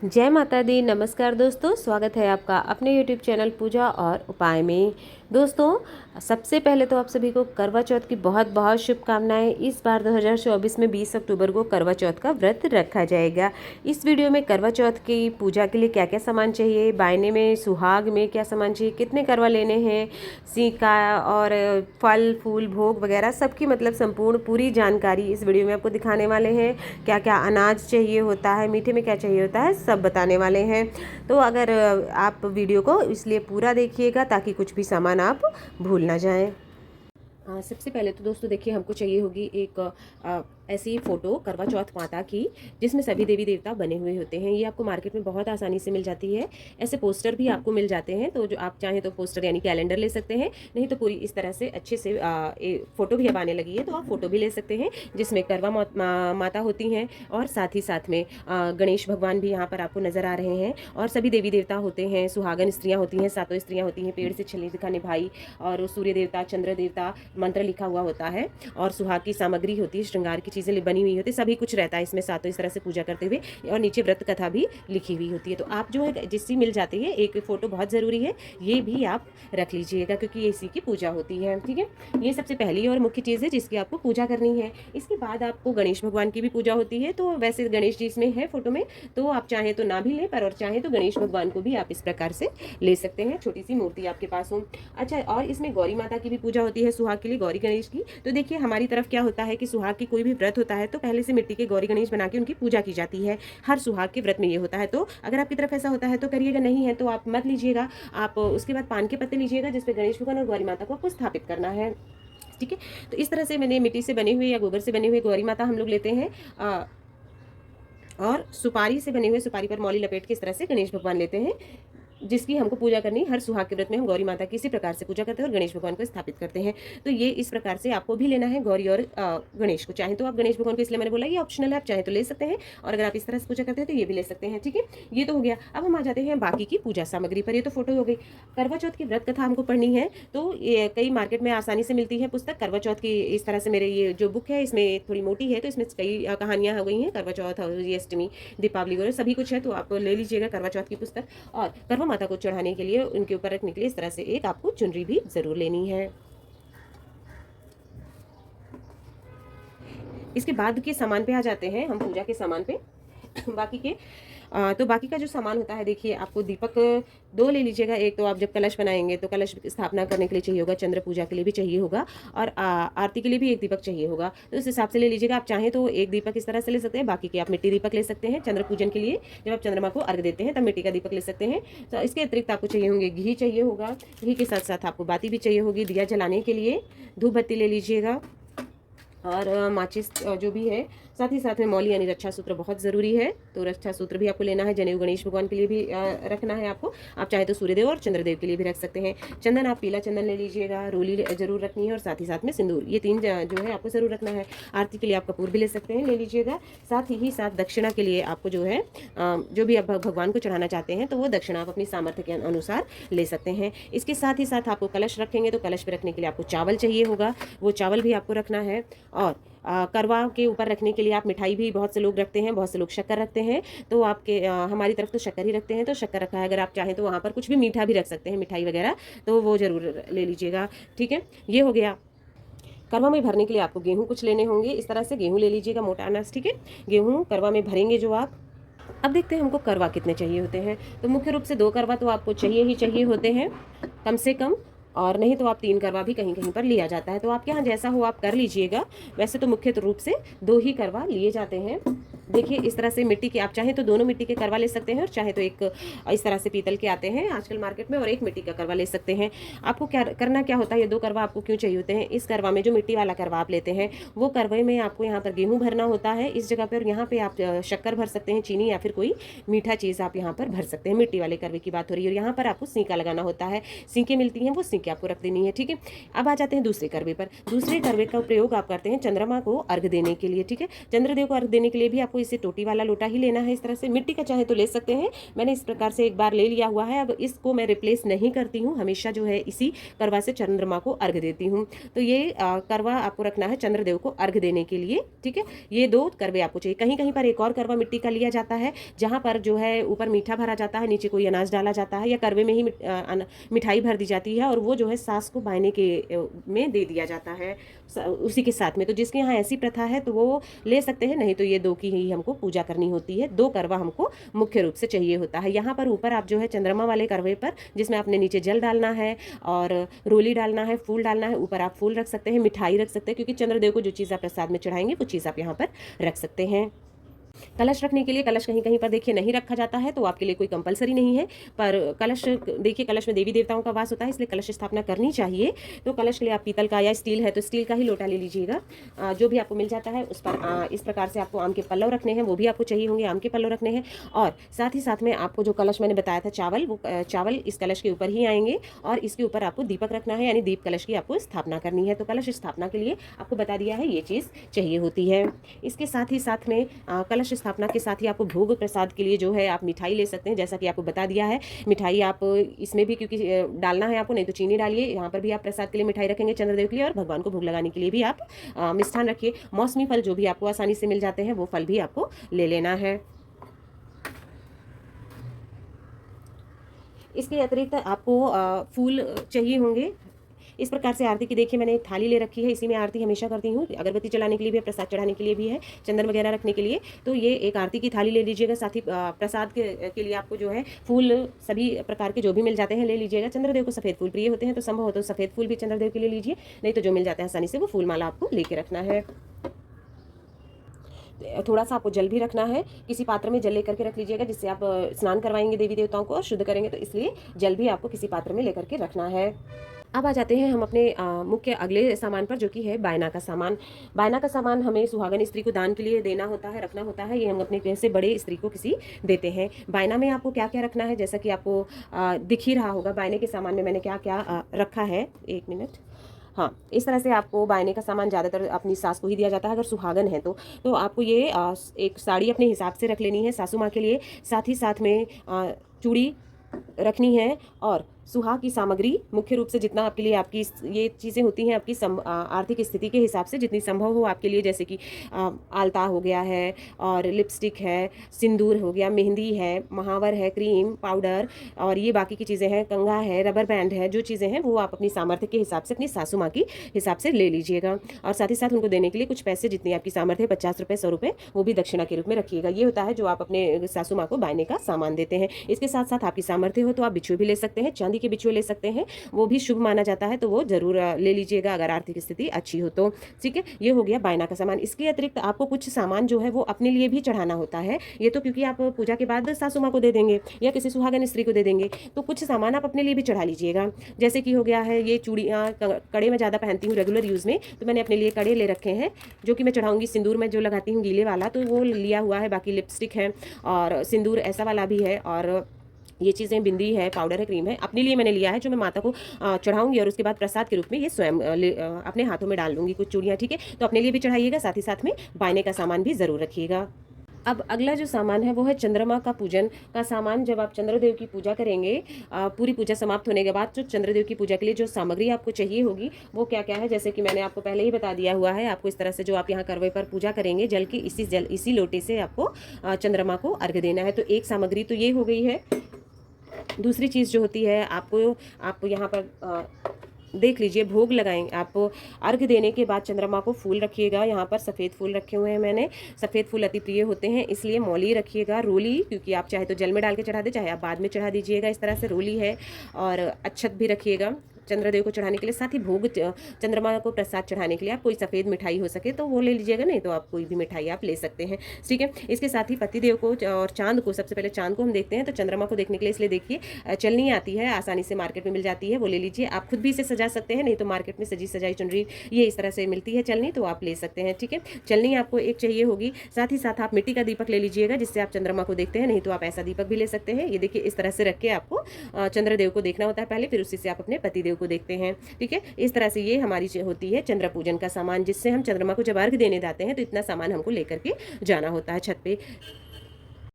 जय माता दी। नमस्कार दोस्तों, स्वागत है आपका अपने YouTube चैनल पूजा और उपाय में। दोस्तों, सबसे पहले तो आप सभी को करवा चौथ की बहुत बहुत शुभकामनाएं। इस बार 2024 में 20 अक्टूबर को करवा चौथ का व्रत रखा जाएगा। इस वीडियो में करवा चौथ की पूजा के लिए क्या क्या सामान चाहिए, बायने में सुहाग में क्या सामान चाहिए, कितने करवा लेने हैं, सिक्का और फल फूल भोग वगैरह सबकी मतलब संपूर्ण पूरी जानकारी इस वीडियो में आपको दिखाने वाले हैं। क्या क्या अनाज चाहिए होता है, मीठे में क्या चाहिए होता है, सब बताने वाले हैं। तो अगर आप वीडियो को इसलिए पूरा देखिएगा ताकि कुछ भी सामान आप भूल ना जाएं। सबसे पहले तो दोस्तों देखिए, हमको चाहिए होगी एक ऐसी फ़ोटो करवा चौथ माता की जिसमें सभी देवी देवता बने हुए होते हैं। ये आपको मार्केट में बहुत आसानी से मिल जाती है। ऐसे पोस्टर भी आपको मिल जाते हैं, तो जो आप चाहें तो पोस्टर यानी कैलेंडर ले सकते हैं, नहीं तो पूरी इस तरह से अच्छे से फ़ोटो भी अब आने लगी है तो आप फ़ोटो भी ले सकते हैं जिसमें करवा माता होती हैं और साथ ही साथ में गणेश भगवान भी यहाँ पर आपको नज़र आ रहे हैं और सभी देवी देवता होते हैं। सुहागन स्त्रियाँ होती हैं, सातों स्त्रियाँ होती हैं, पेड़ से छली दिखाने भाई और सूर्य देवता, चंद्र देवता, मंत्र लिखा हुआ होता है और सुहाग की सामग्री होती है, श्रृंगार की चीज़ें बनी हुई होती है, सभी कुछ रहता है इसमें सातों इस तरह से पूजा करते हुए। और नीचे व्रत कथा भी लिखी हुई होती है। तो आप जो है जिससे मिल जाती है, एक फ़ोटो बहुत ज़रूरी है, ये भी आप रख लीजिएगा क्योंकि ये इसी की पूजा होती है। ठीक है, ये सबसे पहली और मुख्य चीज़ है जिसकी आपको पूजा करनी है। इसके बाद आपको गणेश भगवान की भी पूजा होती है। तो वैसे गणेश जी इसमें है फोटो में, तो आप चाहें तो ना भी लें, पर और चाहें तो गणेश भगवान को भी आप इस प्रकार से ले सकते हैं, छोटी सी मूर्ति आपके पास हो। अच्छा, और इसमें गौरी माता की भी पूजा होती है, सुहाग के लिए गौरी गणेश की। तो देखिए, हमारी तरफ क्या होता है कि सुहाग की कोई भी व्रत होता है तो पहले से मिट्टी के गौरी गणेश बना के उनकी पूजा की जाती है। हर सुहाग के व्रत में ये होता है। तो अगर आपकी तरफ ऐसा होता है तो करिएगा, नहीं है तो आप मत लीजिएगा। आप उसके बाद पान के पत्ते लीजिएगा जिसपे गणेश भगवान और गौरी माता को आपको स्थापित करना है। ठीक है, तो इस तरह से मैंने मिट्टी से बने हुए या गोबर से बने हुए गौरी माता हम लोग लेते हैं और सुपारी से बने हुए, सुपारी पर मौली लपेट के इस तरह से गणेश भगवान लेते हैं जिसकी हमको पूजा करनी। हर सुहाग के व्रत में हम गौरी माता की इसी प्रकार से पूजा करते हैं और गणेश भगवान को स्थापित करते हैं। तो ये इस प्रकार से आपको भी लेना है, गौरी और गणेश को। चाहे तो आप गणेश भगवान को, इसलिए मैंने बोला ये ऑप्शनल है, आप चाहे तो ले सकते हैं और अगर आप इस तरह से पूजा करते हैं तो ये भी ले सकते हैं। ठीक है, ये तो हो गया। अब हम आ जाते हैं बाकी की पूजा सामग्री पर। ये तो फोटो हो गई। करवा चौथ की व्रत कथा हमको पढ़नी है, तो ये कई मार्केट में आसानी से मिलती है पुस्तक करवा चौथ की। इस तरह से मेरे ये जो बुक है इसमें थोड़ी मोटी है, तो इसमें कई कहानियाँ हो गई हैं, करवा चौथ और ये अष्टमी, दीपावली वगैरह सभी कुछ है। तो आप ले लीजिएगा करवा चौथ की पुस्तक। और करवा माता को चढ़ाने के लिए, उनके ऊपर रखने के लिए इस तरह से एक आपको चुनरी भी जरूर लेनी है। इसके बाद के सामान पे आ जाते हैं हम, पूजा के सामान पे। बाकी के तो बाकी का जो सामान होता है, देखिए आपको दीपक 2 ले लीजिएगा। एक तो आप जब कलश बनाएंगे तो कलश स्थापना करने के लिए चाहिए होगा, चंद्र पूजा के लिए भी चाहिए होगा और आरती के लिए भी एक दीपक चाहिए होगा। तो उस हिसाब से ले लीजिएगा। आप चाहें तो एक दीपक इस तरह से ले सकते हैं, बाकी के आप मिट्टी दीपक ले सकते हैं। चंद्र पूजन के लिए जब आप चंद्रमा को अर्घ देते हैं तब मिट्टी का दीपक ले सकते हैं। तो इसके अतिरिक्त आपको चाहिए होंगे घी चाहिए होगा, घी के साथ साथ आपको बाती भी चाहिए होगी दिया जलाने के लिए। धूप बत्ती ले लीजिएगा और माचिस जो भी है। साथ ही साथ में मौली यानी रक्षा सूत्र बहुत ज़रूरी है, तो रक्षा सूत्र भी आपको लेना है। जनेऊ गणेश भगवान के लिए भी रखना है आपको। आप चाहे तो सूर्यदेव और चंद्रदेव के लिए भी रख सकते हैं। चंदन आप पीला चंदन ले लीजिएगा, रोली जरूर रखनी है और साथ ही साथ में सिंदूर, ये 3 जो है आपको ज़रूर रखना है। आरती के लिए आप कपूर भी ले सकते हैं, ले लीजिएगा। साथ ही साथ दक्षिणा के लिए आपको जो है जो भी आप भगवान को चढ़ाना चाहते हैं तो वो दक्षिणा आप अपनी सामर्थ्य के अनुसार ले सकते हैं। इसके साथ ही साथ आपको कलश रखेंगे तो कलश पर रखने के लिए आपको चावल चाहिए होगा, वो चावल भी आपको रखना है। और करवा के ऊपर रखने के लिए आप मिठाई भी बहुत से लोग रखते हैं, बहुत से लोग शक्कर रखते हैं। तो आपके हमारी तरफ तो शक्कर ही रखते हैं, तो शक्कर रखा है। अगर आप चाहें तो वहाँ पर कुछ भी मीठा भी रख सकते हैं, मिठाई वगैरह, तो वो ज़रूर ले लीजिएगा। ठीक है, ये हो गया। करवा में भरने के लिए आपको गेहूँ कुछ लेने होंगे, इस तरह से गेहूँ ले लीजिएगा, मोटा अनाज। ठीक है, गेहूँ करवा में भरेंगे जो आप। अब देखते हैं हमको करवा कितने चाहिए होते हैं। तो मुख्य रूप से 2 करवा तो आपको चाहिए ही चाहिए होते हैं कम से कम, और नहीं तो आप 3 करवा भी कहीं कहीं पर लिया जाता है। तो आपके यहाँ जैसा हो आप कर लीजिएगा। वैसे तो मुख्य रूप से 2 ही करवा लिए जाते हैं। देखिए, इस तरह से मिट्टी के, आप चाहें तो दोनों मिट्टी के करवा ले सकते हैं और चाहे तो एक इस तरह से पीतल के आते हैं आजकल मार्केट में, और एक मिट्टी का करवा ले सकते हैं। आपको क्या करना क्या होता है, ये 2 करवा आपको क्यों चाहिए होते हैं। इस करवा में जो मिट्टी वाला करवा आप लेते हैं, वो करवे में आपको यहाँ पर गेहूँ भरना होता है इस जगह पर। यहाँ पे आप शक्कर भर सकते हैं, चीनी या फिर कोई मीठा चीज़ आप यहाँ पर भर सकते हैं। मिट्टी वाले करवे की बात हो रही है। और यहाँ पर आपको सींका लगाना होता है, सींकें मिलती हैं, वो सींकें आपको रख देनी है। ठीक है, अब आ जाते हैं दूसरे करवे पर। दूसरे करवे का प्रयोग आप करते हैं चंद्रमा को अर्घ देने के लिए। ठीक है, चंद्रदेव को अर्घ देने के लिए भी आपको इसे टोटी वाला लोटा ही लेना है। इस तरह से मिट्टी का चाहे तो ले सकते हैं, मैंने इस प्रकार से एक बार ले लिया हुआ है। अब इसको मैं रिप्लेस नहीं करती हूँ, हमेशा जो है इसी करवा से चंद्रमा को अर्घ देती हूँ। तो ये करवा आपको रखना है चंद्रदेव को अर्घ देने के लिए, ठीक है। ये 2 करवे आपको चाहिए। कहीं कहीं पर एक और करवा मिट्टी का लिया जाता है, जहाँ पर जो है ऊपर मीठा भरा जाता है, नीचे कोई अनाज डाला जाता है, या करवे में ही मिठाई भर दी जाती है और वो जो है सास को बायने के में दे दिया जाता है उसी के साथ में। तो जिसके यहाँ ऐसी प्रथा है तो वो ले सकते हैं, नहीं तो ये 2 की ही हमको पूजा करनी होती है। 2 करवा हमको मुख्य रूप से चाहिए होता है। यहाँ पर ऊपर आप जो है चंद्रमा वाले करवे पर, जिसमें आपने नीचे जल डालना है और रोली डालना है, फूल डालना है, ऊपर आप फूल रख सकते हैं, मिठाई रख सकते हैं, क्योंकि चंद्रदेव को जो चीज़ आप प्रसाद में चढ़ाएंगे वो चीज़ आप यहाँ पर रख सकते हैं। कलश रखने के लिए कलश कहीं कहीं पर देखिए नहीं रखा जाता है, तो आपके लिए कोई कंपलसरी नहीं है, पर कलश देखिए कलश में देवी देवताओं का वास होता है, इसलिए कलश स्थापना करनी चाहिए। तो कलश के लिए आप पीतल का या स्टील है तो स्टील का ही लोटा ले लीजिएगा, जो भी आपको मिल जाता है उस पर इस प्रकार से आपको आम के पल्लव रखने हैं, वो भी आपको चाहिए होंगे, आम के पल्लव रखने हैं। और साथ ही साथ में आपको जो कलश मैंने बताया था चावल, वो चावल इस कलश के ऊपर ही आएंगे और इसके ऊपर आपको दीपक रखना है, यानी दीप कलश की आपको स्थापना करनी है। तो कलश स्थापना के लिए आपको बता दिया है ये चीज़ चाहिए होती है। इसके साथ ही साथ में कलश स्थापना के साथ ही आपको भोग प्रसाद के लिए जो है आप मिठाई ले सकते हैं, जैसा कि आपको बता दिया है। मिठाई आप इसमें भी क्योंकि डालना है आपको, नहीं तो चीनी डालिए। यहाँ पर भी आप प्रसाद के लिए मिठाई रखेंगे चंद्रदेव के लिए, और भगवान को भोग लगाने के लिए भी आप मिष्ठान रखिए। मौसमी फल जो भी आपको आसानी से मिल जाते हैं वो फल भी आपको ले लेना है। इसके अतिरिक्त आपको फूल चाहिए होंगे। इस प्रकार से आरती की देखिए मैंने एक थाली ले रखी है, इसी में आरती हमेशा करती हूँ। अगरबत्ती चलाने के लिए भी है, प्रसाद चढ़ाने के लिए भी है, चंदन वगैरह रखने के लिए। तो ये एक आरती की थाली ले लीजिएगा। साथ ही प्रसाद के लिए आपको जो है फूल सभी प्रकार के जो भी मिल जाते हैं ले लीजिएगा। चंद्रदेव को सफ़ेद फूल प्रिय होते हैं, तो संभव हो तो सफ़ेद फूल भी चंद्रदेव के लिए लीजिए, नहीं तो जो मिल जाता है आसानी से वो फूल माला आपको लेके रखना है। थोड़ा सा आपको जल भी रखना है, किसी पात्र में जल लेकर के रख लीजिएगा, जिससे आप स्नान करवाएंगे देवी देवताओं को और शुद्ध करेंगे, तो इसलिए जल भी आपको किसी पात्र में लेकर के रखना है। अब आ जाते हैं हम अपने मुख्य अगले सामान पर, जो कि है बायना का सामान। बायना का सामान हमें सुहागन स्त्री को दान के लिए देना होता है, रखना होता है। ये हम अपने से बड़े स्त्री को किसी देते हैं। बायना में आपको क्या क्या रखना है, जैसा कि आपको दिख ही रहा होगा बायने के सामान में मैंने क्या क्या रखा है। 1 मिनट। हाँ, इस तरह से आपको बायने का सामान ज़्यादातर अपनी सास को ही दिया जाता है अगर सुहागन है तो आपको ये एक साड़ी अपने हिसाब से रख लेनी है सासू माँ के लिए। साथ ही साथ में चूड़ी रखनी है, और सुहाग की सामग्री मुख्य रूप से जितना आपके लिए आपकी ये चीज़ें होती हैं आपकी आर्थिक स्थिति के हिसाब से जितनी संभव हो आपके लिए, जैसे कि आलता हो गया है, और लिपस्टिक है, सिंदूर हो गया, मेहंदी है, महावर है, क्रीम पाउडर, और ये बाकी की चीज़ें हैं, कंघा है, रबर बैंड है, जो चीज़ें हैं वो आप अपनी सामर्थ्य के हिसाब से अपनी सासू माँ की हिसाब से ले लीजिएगा। और साथ ही साथ उनको देने के लिए कुछ पैसे, जितनी आपकी सामर्थ्य है, 50 रुपये 100 रुपये, वो भी दक्षिणा के रूप में रखिएगा। ये होता है जो आप अपने सासू माँ को बायने का सामान देते हैं। इसके साथ साथ आपकी सामर्थ्य हो तो आप बिछुए भी ले सकते हैं, चांदी के बिछुए ले सकते हैं, वो भी शुभ माना जाता है, तो वो जरूर ले लीजिएगा अगर आर्थिक स्थिति अच्छी हो तो। ठीक है, ये हो गया बायना का सामान। इसके अतिरिक्त आपको कुछ सामान जो है वो अपने लिए भी चढ़ाना होता है। ये तो क्योंकि आप पूजा के बाद सासू माँ को दे देंगे या किसी सुहागन स्त्री को दे देंगे, तो कुछ सामान आप अपने लिए भी चढ़ा लीजिएगा। जैसे कि हो गया है ये चूड़ियाँ, कड़े में ज़्यादा पहनती हूँ रेगुलर यूज़ में, तो मैंने अपने लिए कड़े ले रखे हैं जो कि मैं चढ़ाऊंगी। सिंदूर में जो लगाती हूँ गीले वाला, तो वो लिया हुआ है। बाकी लिपस्टिक है और सिंदूर ऐसा वाला भी है, और ये चीज़ें बिंदी है, पाउडर है, क्रीम है, अपने लिए मैंने लिया है जो मैं माता को चढ़ाऊंगी, और उसके बाद प्रसाद के रूप में ये स्वयं अपने हाथों में डाल लूँगी कुछ चूड़ियाँ। ठीक है, तो अपने लिए भी चढ़ाइएगा, साथ ही साथ में बायने का सामान भी ज़रूर रखिएगा। अब अगला जो सामान है वो है चंद्रमा का पूजन का सामान। जब आप चंद्रदेव की पूजा करेंगे, पूरी पूजा समाप्त होने के बाद जो चंद्रदेव की पूजा के लिए जो सामग्री आपको चाहिए होगी वो क्या क्या है, जैसे कि मैंने आपको पहले ही बता दिया हुआ है। आपको इस तरह से जो आप यहाँ करवे पर पूजा करेंगे जल की, इसी लोटे से आपको चंद्रमा को अर्घ देना है। तो एक सामग्री तो ये हो गई है। दूसरी चीज़ जो होती है, आप यहाँ पर देख लीजिए, भोग लगाएंगे आप। अर्घ देने के बाद चंद्रमा को फूल रखिएगा। यहाँ पर सफ़ेद फूल रखे हुए हैं मैंने, सफ़ेद फूल अति प्रिय होते हैं, इसलिए मौली रखिएगा। रोली, क्योंकि आप चाहे तो जल में डाल के चढ़ा दे, चाहे आप बाद में चढ़ा दीजिएगा, इस तरह से रोली है। और अक्षत भी रखिएगा चंद्रदेव को चढ़ाने के लिए। साथ ही भोग चंद्रमा को प्रसाद चढ़ाने के लिए आप कोई सफ़ेद मिठाई हो सके तो वो ले लीजिएगा, नहीं तो आप कोई भी मिठाई आप ले सकते हैं। ठीक है, इसके साथ ही पतिदेव को और चांद को, सबसे पहले चांद को हम देखते हैं, तो चंद्रमा को देखने के लिए इसलिए देखिए चलनी आती है, आसानी से मार्केट में मिल जाती है, वो ले लीजिए। आप खुद भी इसे सजा सकते हैं, नहीं तो मार्केट में सजी सजाई चुनरी ये इस तरह से मिलती है चलनी, तो आप ले सकते हैं। ठीक है, चलनी आपको एक चाहिए होगी। साथ ही साथ आप मिट्टी का दीपक ले लीजिएगा, जिससे आप चंद्रमा को देखते हैं, नहीं तो आप ऐसा दीपक भी ले सकते हैं। ये देखिए, इस तरह से रख के आपको चंद्रदेव को देखना होता है पहले, फिर उसी से आप अपने पतिदेव अग्निदेव को देखते हैं। ठीक है, इस तरह से ये हमारी होती है चंद्र पूजन का सामान, जिससे हम चंद्रमा को जब अर्घ देने जाते हैं तो इतना सामान हमको लेकर के जाना होता है छत पे।